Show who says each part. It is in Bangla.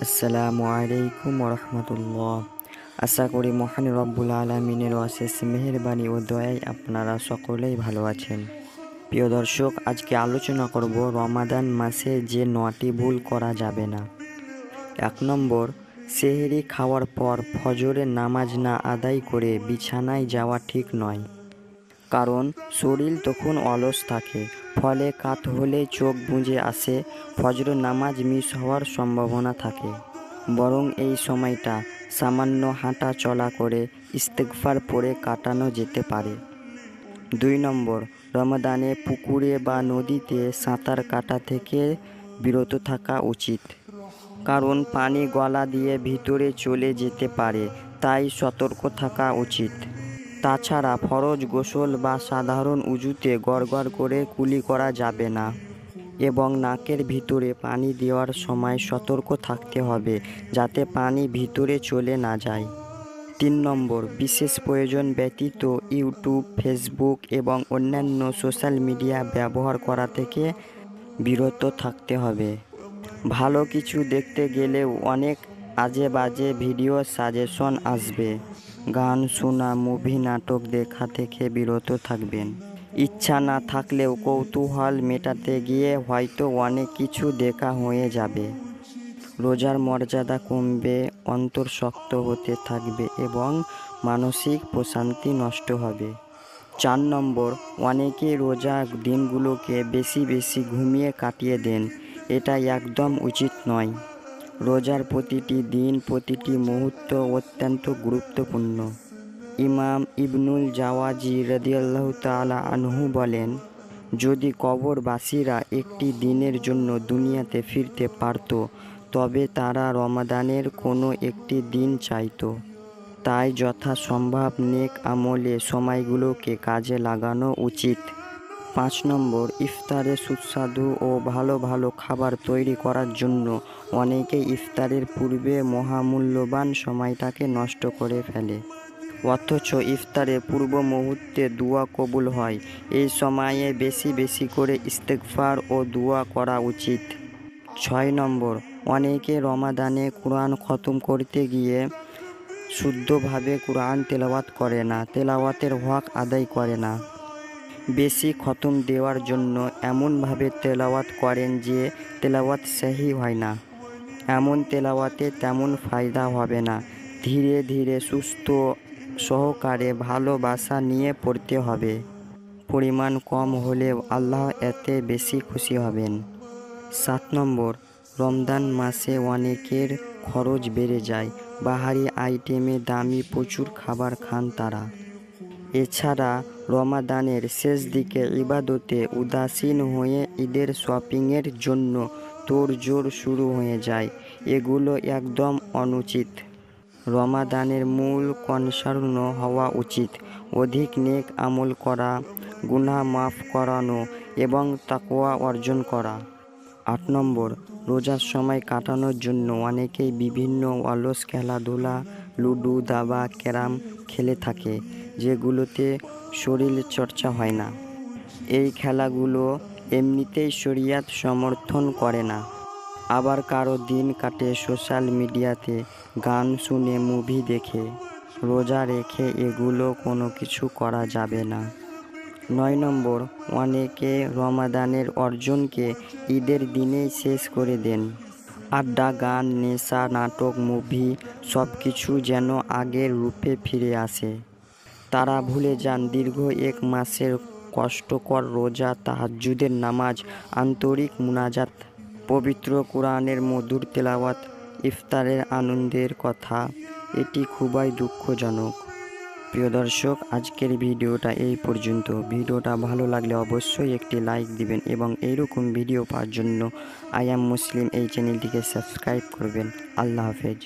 Speaker 1: আসসালামু আলাইকুম ওরহমতুল্লাহ। আশা করি মহান রব্বুল আলমিনের অশেষ মেহেরবানি ও দয়ায় আপনারা সকলেই ভালো আছেন। প্রিয় দর্শক, আজকে আলোচনা করব রমাদান মাসে যে 9টি ভুল করা যাবে না। 1 নম্বর, সেহরি খাওয়ার পর ফজরের নামাজ না আদায় করে বিছানায় যাওয়া ঠিক নয়। কারণ শরীর তখন অলস থাকে, ফলে কাত হলে চোখ বুজে আসে, ফজরের নামাজ মিস হওয়ার সম্ভাবনা থাকে। বরং এই সময়টা সামান্য হাঁটা চলা করে ইস্তেগফার পড়ে কাটানো যেতে পারে। 2 নম্বর, রমাদানে পুকুরে বা নদীতে সাঁতার কাটা থেকে বিরত থাকা উচিত। কারণ পানি গলা দিয়ে ভিতরে চলে যেতে পারে, তাই সতর্ক থাকা উচিত। তাছাড়া ফরজ গোসল বা সাধারণ উজুতে গড়গড় করে কুলি করা যাবে না এবং নাকের ভিতরে পানি দেওয়ার সময় সতর্ক থাকতে হবে যাতে পানি ভিতরে চলে না যায়। 3 নম্বর, বিশেষ প্রয়োজন ব্যতীত ইউটিউব, ফেসবুক এবং অন্যান্য সোশ্যাল মিডিয়া ব্যবহার করা থেকে বিরত থাকতে হবে। ভালো কিছু দেখতে গেলেও অনেক আজে বাজে ভিডিও সাজেশন আসবে। গান শোনা, মুভি, নাটক দেখা থেকে বিরত থাকবেন। ইচ্ছা না থাকলেও কৌতূহল মেটাতে গিয়ে হয়তো অনেক কিছু দেখা হয়ে যাবে। রোজার মর্যাদা কমবে, অন্তর শক্ত হতে থাকবে এবং মানসিক প্রশান্তি নষ্ট হবে। 4 নম্বর, অনেকে রোজার দিনগুলোকে বেশি বেশি ঘুমিয়ে কাটিয়ে দেন। এটা একদম উচিত নয়। রোজার প্রতিটি দিন, প্রতিটি মুহূর্ত অত্যন্ত গুরুত্বপূর্ণ। ইমাম ইবনুল জাওয়াজি রাদিয়াল্লাহু তাআলা আনহু বলেন, যদি কবরবাসীরা একটি দিনের জন্য দুনিয়াতে ফিরতে পারত, তবে তারা রমাদানের কোনো একটি দিন চাইত। তাই যথাসম্ভব নেক আমলে সময়গুলোকে কাজে লাগানো উচিত। 5 নম্বর, ইফতারে সুস্বাদু ও ভালো ভালো খাবার তৈরি করার জন্য অনেকেই ইফতারের পূর্বে মহামূল্যবান সময়টাকে নষ্ট করে ফেলে। অথচ ইফতারের পূর্ব মুহূর্তে দোয়া কবুল হয়। এই সময়ে বেশি বেশি করে ইস্তেগফার ও দোয়া করা উচিত। 6 নম্বর, অনেকে রমাদানে কোরআন খতম করতে গিয়ে শুদ্ধভাবে কোরআন তেলাওয়াত করে না, তেলাওয়াতের হক আদায় করে না। বেশি খতম দেওয়ার জন্য এমনভাবে তেলাওয়াত করেন যে তেলাওয়াত সহি হয় না। এমন তেলাওয়াতে তেমন ফায়দা হবে না। ধীরে ধীরে সুস্থ সহকারে ভালোবাসা নিয়ে পড়তে হবে। পরিমাণ কম হলেও আল্লাহ এতে বেশি খুশি হবেন। 7 নম্বর, রমজান মাসে অনেকের খরচ বেড়ে যায়। বাহারি আইটেমে দামি প্রচুর খাবার খান তারা। এছাড়া রমাদানের শেষ দিকে ইবাদতে উদাসীন হয়ে ঈদের শপিংয়ের জন্য তোড়জোড় শুরু হয়ে যায়। এগুলো একদম অনুচিত। রমাদানের মূল কনসার্ন হওয়া উচিত অধিক নেক আমল করা, গুনাহ মাফ করানো এবং তাকওয়া অর্জন করা। 8 নম্বর, রোজার সময় কাটানোর জন্য অনেকেই বিভিন্ন অলস খেলাধুলা, লুডো, দাবা, ক্যারাম খেলে থাকে, যেগুলোতে শরীর চর্চা হয় না। এই খেলাগুলো এমনিতেই শরিয়াত সমর্থন করে না। আবার কারো দিন কাটে সোশ্যাল মিডিয়াতে, গান শুনে, মুভি দেখে। রোজা রেখে এগুলো কোনো কিছু করা যাবে না। 9 নম্বর, অনেকে রমাদানের অর্জনকে ঈদের দিনেই শেষ করে দেন। আড্ডা, গান, নেশা, নাটক, মুভি সব কিছু যেন আগের রূপে ফিরে আসে। তারা ভুলে যান দীর্ঘ 1 মাসের কষ্টকর রোজা, তাহাজ্জুদের নামাজ, আন্তরিক মুনাজাত, পবিত্র কোরআনের মধুর তেলাওয়াত, ইফতারের আনন্দের কথা। এটি খুবই দুঃখজনক। প্রিয় দর্শক, আজকের ভিডিওটা এই পর্যন্ত। ভিডিওটা ভালো লাগলে অবশ্যই একটি লাইক দিবেন এবং এইরকম ভিডিও পাওয়ার জন্য আই অ্যাম মুসলিম এই চ্যানেলটিকে সাবস্ক্রাইব করবেন। আল্লাহ হাফেজ।